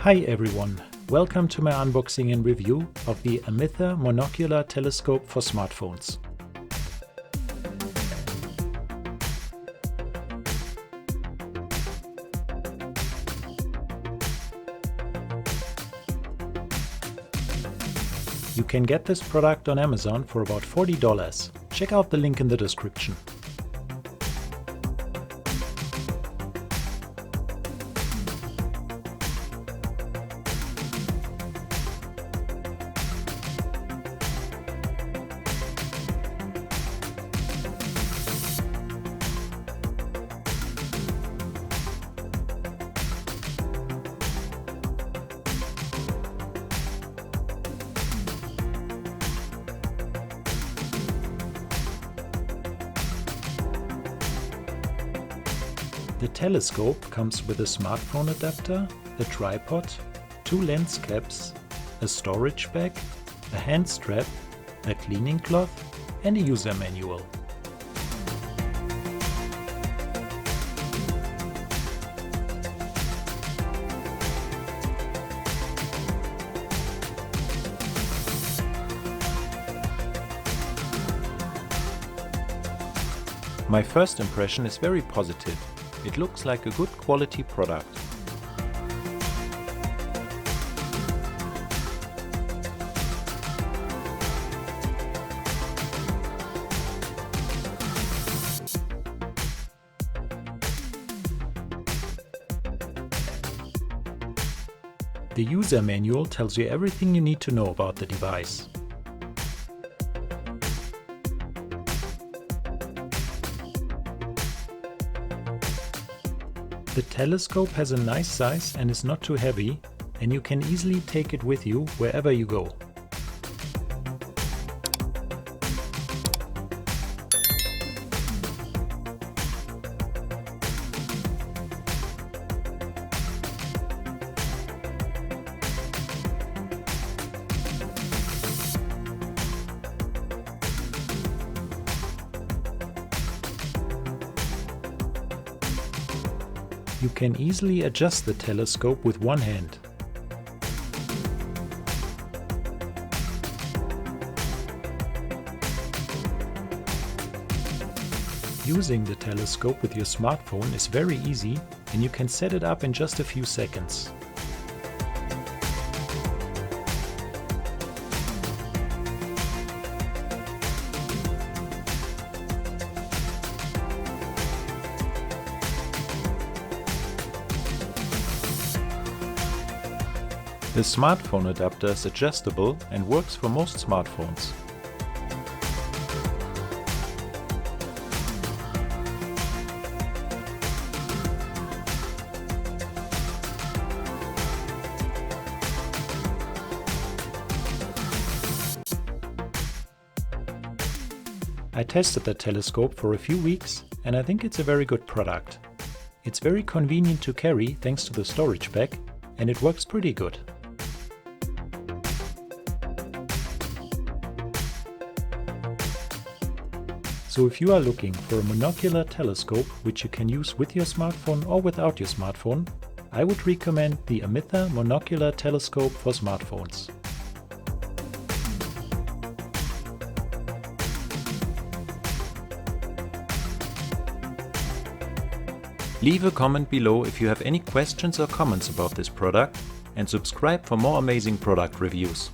Hi everyone, welcome to my unboxing and review of the AMITHER Monocular telescope for smartphones. You can get this product on Amazon for about $40. Check out the link in the description. The telescope comes with a smartphone adapter, a tripod, 2 lens caps, a storage bag, a hand strap, a cleaning cloth and a user manual. My first impression is very positive. It looks like a good quality product. The user manual tells you everything you need to know about the device. The telescope has a nice size and is not too heavy, and you can easily take it with you wherever you go. You can easily adjust the telescope with one hand. Using the telescope with your smartphone is very easy, and you can set it up in just a few seconds. The smartphone adapter is adjustable and works for most smartphones. I tested the telescope for a few weeks and I think it's a very good product. It's very convenient to carry thanks to the storage bag, and it works pretty good. So if you are looking for a monocular telescope which you can use with your smartphone or without your smartphone, I would recommend the AMITHER Monocular telescope for smartphones. Leave a comment below if you have any questions or comments about this product, and subscribe for more amazing product reviews.